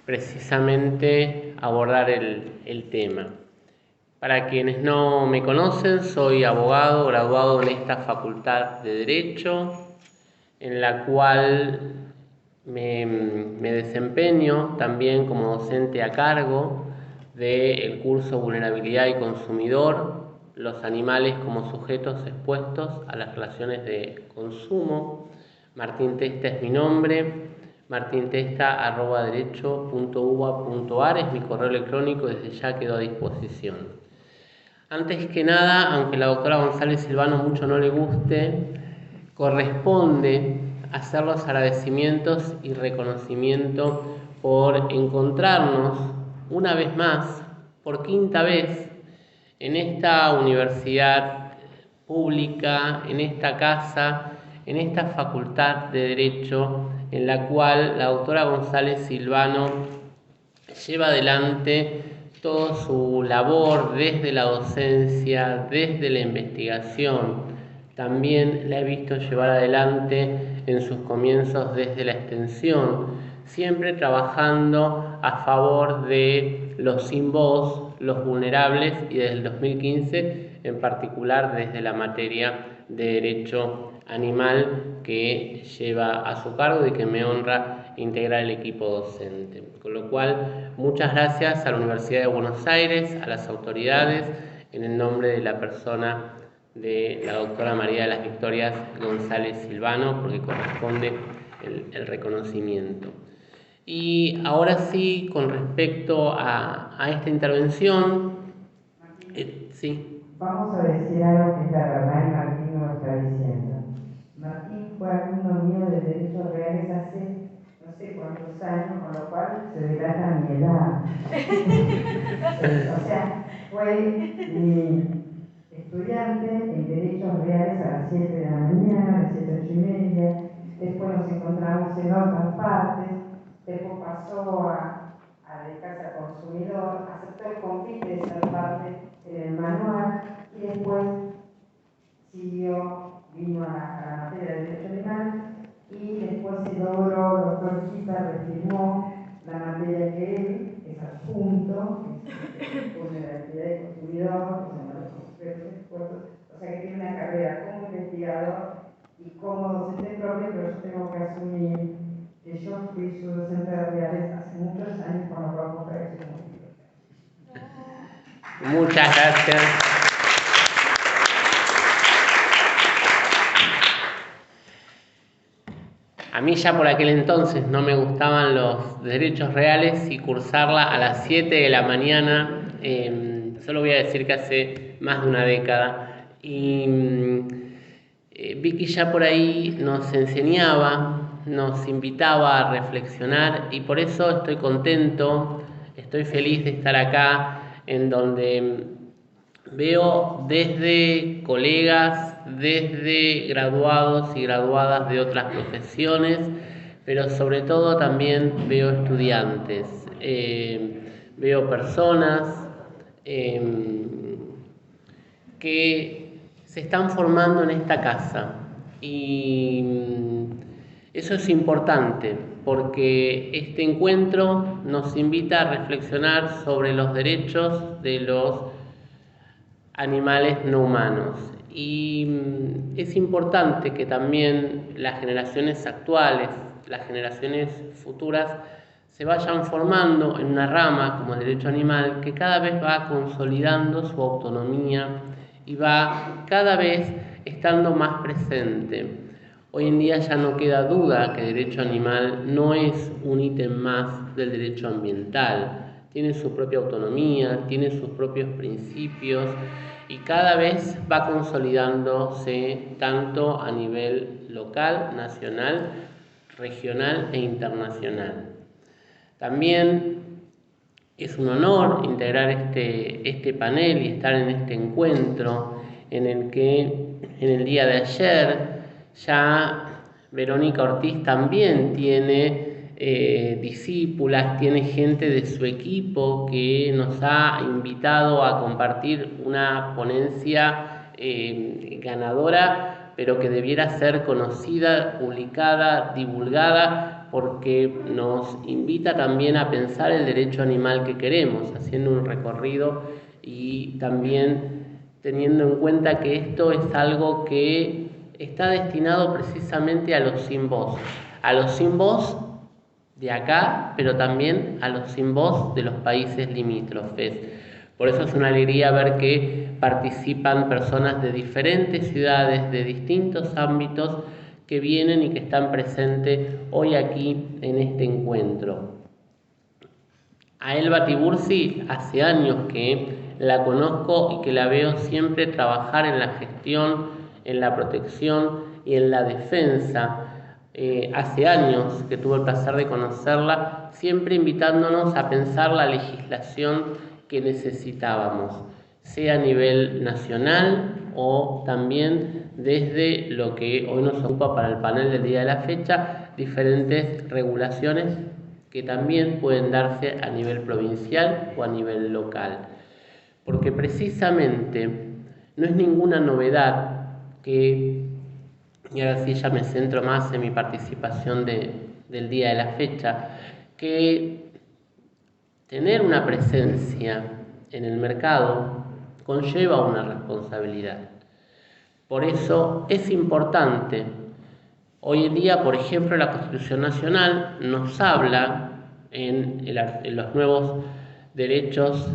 precisamente abordar el tema. Para quienes no me conocen, soy abogado graduado en esta Facultad de Derecho, en la cual me desempeño también como docente a cargo del curso Vulnerabilidad y Consumidor, los animales como sujetos expuestos a las relaciones de consumo. Martín Testa es mi nombre, martintesta@derecho.uba.ar es mi correo electrónico, desde ya quedo a disposición. Antes que nada, aunque la doctora González Silvano mucho no le guste, corresponde hacer los agradecimientos y reconocimiento por encontrarnos una vez más, por quinta vez, en esta universidad pública, en esta casa, en esta Facultad de Derecho, en la cual la doctora González Silvano lleva adelante toda su labor desde la docencia, desde la investigación. También la he visto llevar adelante en sus comienzos desde la extensión, siempre trabajando a favor de los sin voz, los vulnerables, y desde el 2015 en particular desde la materia de derecho animal que lleva a su cargo y que me honra integrar el equipo docente. Con lo cual, muchas gracias a la Universidad de Buenos Aires, a las autoridades, en el nombre de la persona de la doctora María de las Victorias González Silvano, porque corresponde el reconocimiento. Y ahora sí, con respecto a esta intervención, sí. Vamos a decir algo que es la verdad y Martín no lo está diciendo. Martín fue alumno mío de Derechos Reales hace no sé cuántos años, con lo cual se delata mi edad. O sea, fue mi estudiante en Derechos Reales a las 7 de la mañana, de 7 a 8:30. Después nos encontramos en otras partes. Después pasó a dedicarse al consumidor, aceptó el convite de ser parte en el manual y después vino a la materia de derecho animal y después se logró, el doctor Chita refirmó la materia que él es adjunto, que es vulnerabilidad del consumidor, que se llama los sujetos expuestos, o sea que tiene una carrera como investigador y como docente propio, pero yo tengo que asumir que yo fui su docente de reales hace muchos años, con lo cual puedo traer su motivo. Muchas gracias. A mí ya por aquel entonces no me gustaban los derechos reales y cursarla a las 7 de la mañana, solo voy a decir que hace más de una década. Y Vicky ya por ahí nos enseñaba, nos invitaba a reflexionar y por eso estoy contento, estoy feliz de estar acá, en donde veo desde colegas, desde graduados y graduadas de otras profesiones, pero sobre todo también veo estudiantes, veo personas que se están formando en esta casa y eso es importante porque este encuentro nos invita a reflexionar sobre los derechos de los animales no humanos. Y es importante que también las generaciones actuales, las generaciones futuras, se vayan formando en una rama como el derecho animal que cada vez va consolidando su autonomía y va cada vez estando más presente. Hoy en día ya no queda duda que el derecho animal no es un ítem más del derecho ambiental. Tiene su propia autonomía, tiene sus propios principios y cada vez va consolidándose tanto a nivel local, nacional, regional e internacional. También es un honor integrar este panel y estar en este encuentro en el que en el día de ayer ya Verónica Ortiz también tiene discípulas, tiene gente de su equipo que nos ha invitado a compartir una ponencia ganadora, pero que debiera ser conocida, publicada, divulgada porque nos invita también a pensar el derecho animal que queremos, haciendo un recorrido y también teniendo en cuenta que esto es algo que está destinado precisamente a los sin voz de acá, pero también a los sin voz de los países limítrofes. Por eso es una alegría ver que participan personas de diferentes ciudades, de distintos ámbitos, que vienen y que están presentes hoy aquí en este encuentro. A Elba Tiburzi hace años que la conozco y que la veo siempre trabajar en la gestión, en la protección y en la defensa. Hace años que tuve el placer de conocerla, siempre invitándonos a pensar la legislación que necesitábamos, sea a nivel nacional o también desde lo que hoy nos ocupa para el panel del día de la fecha, diferentes regulaciones que también pueden darse a nivel provincial o a nivel local. Porque precisamente no es ninguna novedad que, y ahora sí ya me centro más en mi participación del día de la fecha, que tener una presencia en el mercado conlleva una responsabilidad. Por eso es importante. Hoy en día, por ejemplo, la Constitución Nacional nos habla en los nuevos derechos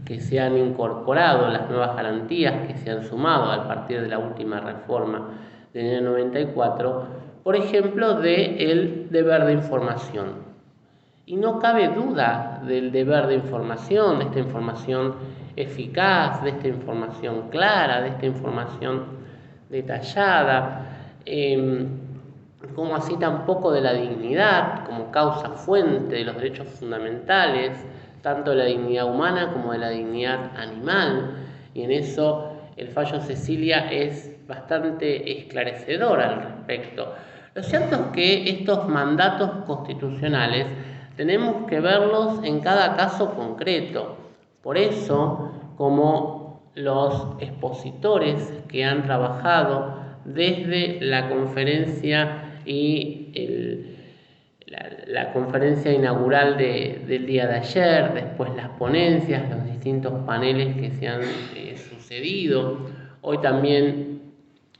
que se han incorporado, las nuevas garantías que se han sumado a partir de la última reforma del año 94, por ejemplo, del deber de información. Y no cabe duda del deber de información, de esta información eficaz, de esta información clara, de esta información detallada, como así tampoco de la dignidad como causa fuente de los derechos fundamentales, tanto de la dignidad humana como de la dignidad animal. Y en eso el fallo Cecilia es bastante esclarecedor al respecto. Lo cierto es que estos mandatos constitucionales tenemos que verlos en cada caso concreto. Por eso, como los expositores que han trabajado desde la conferencia y la conferencia inaugural del día de ayer, después las ponencias, los distintos paneles que se han sucedido. Hoy también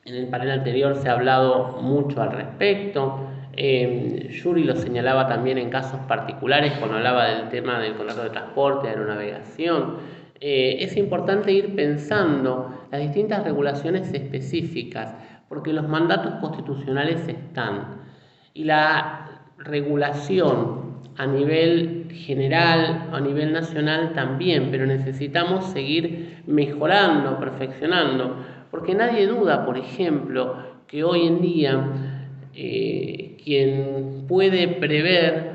en el panel anterior se ha hablado mucho al respecto. Yuri lo señalaba también en casos particulares cuando hablaba del tema del contrato de transporte, de aeronavegación. Es importante ir pensando las distintas regulaciones específicas, porque los mandatos constitucionales están y la regulación a nivel general, a nivel nacional también, pero necesitamos seguir mejorando, perfeccionando, porque nadie duda, por ejemplo, que hoy en día quien puede prever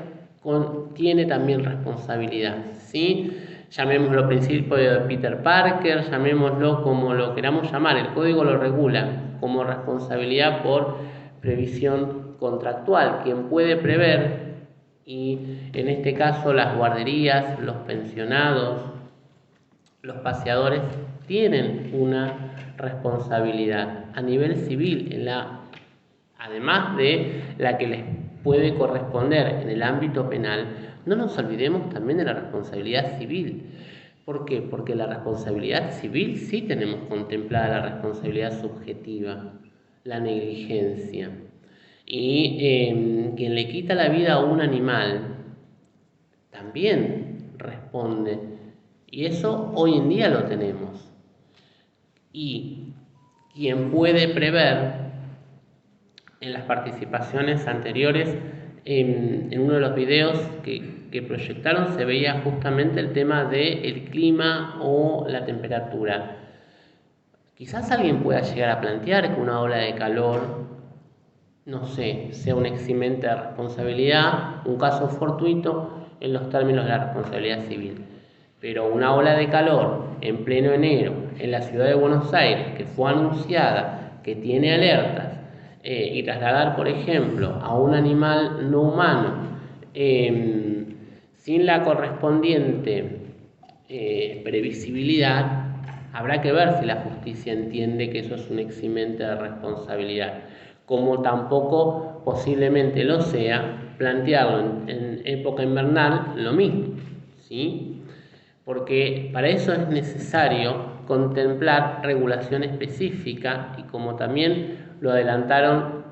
tiene también responsabilidad, ¿sí? Llamémoslo principio de Peter Parker, llamémoslo como lo queramos llamar, el código lo regula como responsabilidad por previsión contractual. Quien puede prever, y en este caso las guarderías, los pensionados, los paseadores, tienen una responsabilidad a nivel civil, además de la que les puede corresponder en el ámbito penal. No nos olvidemos también de la responsabilidad civil. ¿Por qué? Porque la responsabilidad civil sí tenemos contemplada la responsabilidad subjetiva, la negligencia. Y quien le quita la vida a un animal también responde. Y eso hoy en día lo tenemos. Y quien puede prever, en las participaciones anteriores, en uno de los videos que proyectaron se veía justamente el tema del clima o la temperatura. Quizás alguien pueda llegar a plantear que una ola de calor, no sé, sea un eximente de responsabilidad, un caso fortuito en los términos de la responsabilidad civil. Pero una ola de calor en pleno enero en la ciudad de Buenos Aires, que fue anunciada, que tiene alertas, y trasladar, por ejemplo, a un animal no humano sin la correspondiente previsibilidad, habrá que ver si la justicia entiende que eso es un eximente de responsabilidad, como tampoco posiblemente lo sea plantearlo en época invernal, lo mismo, ¿sí? Porque para eso es necesario contemplar regulación específica y como también lo adelantaron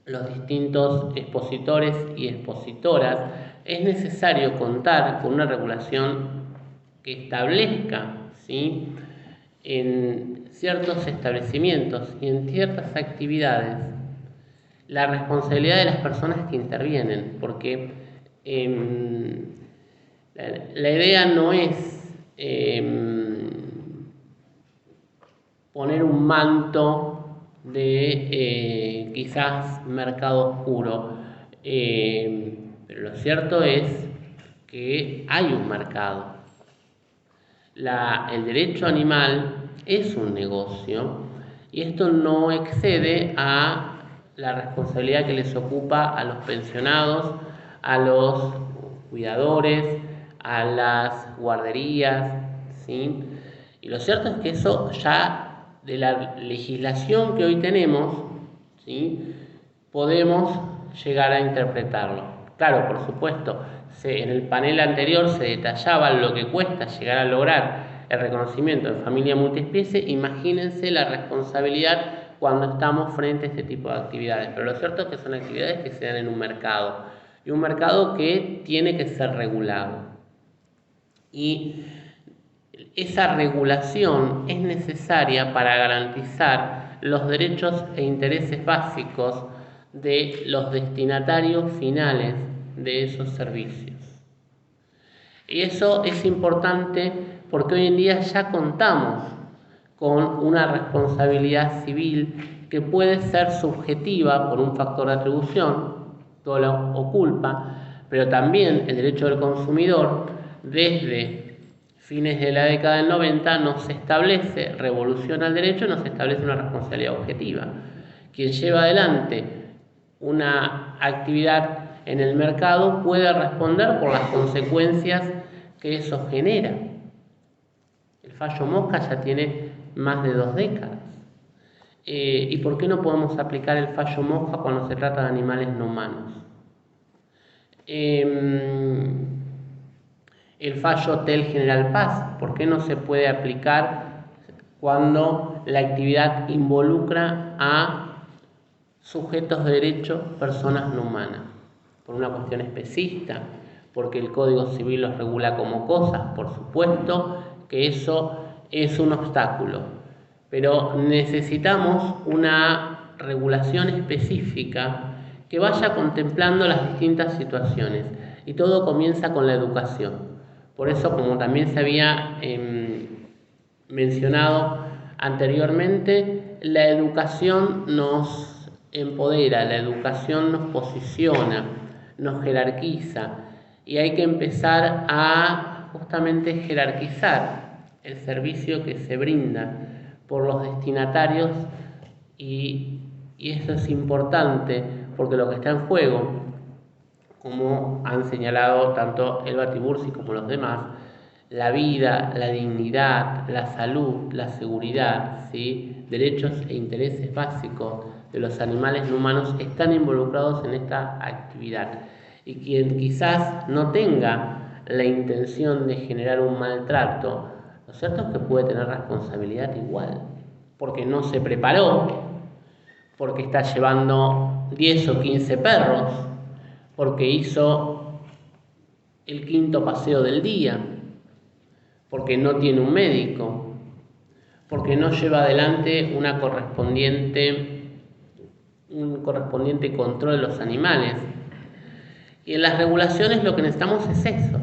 los distintos expositores y expositoras, es necesario contar con una regulación que establezca, ¿sí?, en ciertos establecimientos y en ciertas actividades la responsabilidad de las personas que intervienen, porque la idea no es poner un manto de quizás mercado oscuro, pero lo cierto es que hay un mercado. El derecho animal es un negocio y esto no excede a la responsabilidad que les ocupa a los pensionados, a los cuidadores, a las guarderías, ¿sí? Y lo cierto es que eso ya de la legislación que hoy tenemos, ¿sí?, podemos llegar a interpretarlo. Claro, por supuesto, en el panel anterior se detallaba lo que cuesta llegar a lograr el reconocimiento de familia multiespecie. Imagínense la responsabilidad cuando estamos frente a este tipo de actividades. Pero lo cierto es que son actividades que se dan en un mercado, y un mercado que tiene que ser regulado. Y esa regulación es necesaria para garantizar los derechos e intereses básicos de los destinatarios finales de esos servicios. Y eso es importante porque hoy en día ya contamos con una responsabilidad civil que puede ser subjetiva por un factor de atribución, dolo o culpa, pero también el derecho del consumidor desde fines de la década del 90 nos establece, revoluciona el derecho, nos establece una responsabilidad objetiva. Quien lleva adelante una actividad en el mercado puede responder por las consecuencias que eso genera. El fallo Mosca ya tiene más de 2 décadas. ¿Y por qué no podemos aplicar el fallo Mosca cuando se trata de animales no humanos? El fallo Hotel General Paz, ¿por qué no se puede aplicar cuando la actividad involucra a sujetos de derecho, personas no humanas? Por una cuestión especista, porque el Código Civil los regula como cosas, por supuesto que eso es un obstáculo, pero necesitamos una regulación específica que vaya contemplando las distintas situaciones, y todo comienza con la educación. Por eso, como también se había mencionado anteriormente, la educación nos empodera, la educación nos posiciona, nos jerarquiza, y hay que empezar a justamente jerarquizar el servicio que se brinda por los destinatarios, y eso es importante porque lo que está en juego, como han señalado tanto Elba Tiburci como los demás, la vida, la dignidad, la salud, la seguridad, ¿sí?, derechos e intereses básicos de los animales no humanos están involucrados en esta actividad. Y quien quizás no tenga la intención de generar un maltrato, lo cierto es que puede tener responsabilidad igual, porque no se preparó, porque está llevando 10 o 15 perros, porque hizo el 5.º paseo del día, porque no tiene un médico, porque no lleva adelante un correspondiente control de los animales. Y en las regulaciones lo que necesitamos es eso.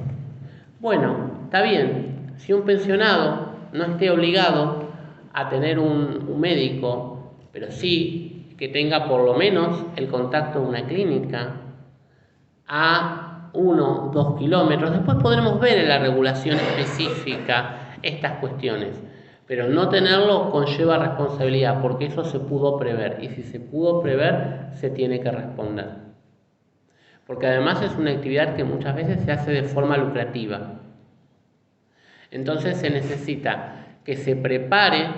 Bueno, está bien, si un pensionado no esté obligado a tener un médico, pero sí que tenga por lo menos el contacto de una clínica a 1 o 2 kilómetros. Después podremos ver en la regulación específica estas cuestiones, pero no tenerlo conlleva responsabilidad, porque eso se pudo prever, y si se pudo prever, se tiene que responder. Porque además es una actividad que muchas veces se hace de forma lucrativa. Entonces se necesita que se prepare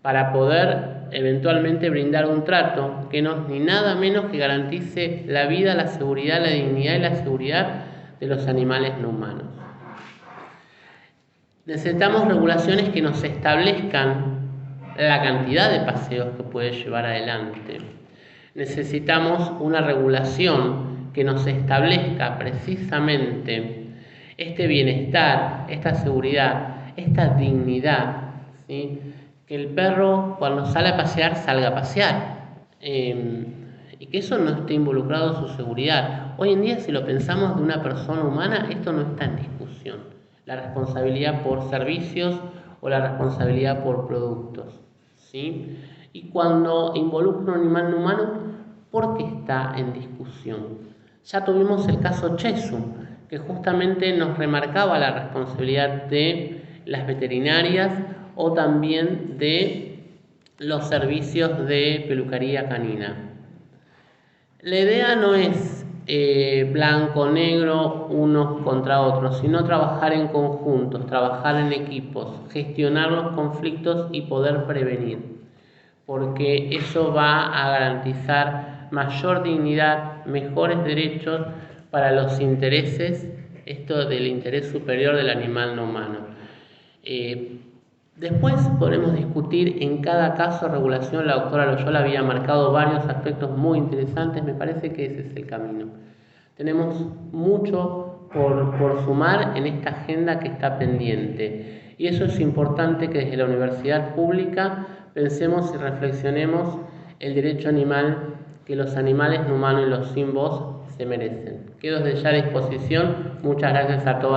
para poder eventualmente brindar un trato que no es ni nada menos que garantice la vida, la seguridad, la dignidad y la seguridad de los animales no humanos. Necesitamos regulaciones que nos establezcan la cantidad de paseos que puede llevar adelante. Necesitamos una regulación que nos establezca precisamente este bienestar, esta seguridad, esta dignidad, ¿sí? Que el perro cuando sale a pasear, salga a pasear, y que eso no esté involucrado en su seguridad. Hoy en día, si lo pensamos de una persona humana, esto no está en discusión. La responsabilidad por servicios o la responsabilidad por productos, ¿sí? Y cuando involucra a un animal no humano, ¿por qué está en discusión? Ya tuvimos el caso Chesum, que justamente nos remarcaba la responsabilidad de las veterinarias o también de los servicios de peluquería canina. La idea no es blanco, negro, unos contra otros, sino trabajar en conjuntos, trabajar en equipos, gestionar los conflictos y poder prevenir, porque eso va a garantizar mayor dignidad, mejores derechos para los intereses, esto del interés superior del animal no humano. Después podremos discutir en cada caso regulación. La doctora Loyola había marcado varios aspectos muy interesantes, me parece que ese es el camino. Tenemos mucho por sumar en esta agenda que está pendiente, y eso es importante, que desde la universidad pública pensemos y reflexionemos el derecho animal que los animales no humanos y los sin voz se merecen. Quedo desde ya a disposición. Muchas gracias a todos.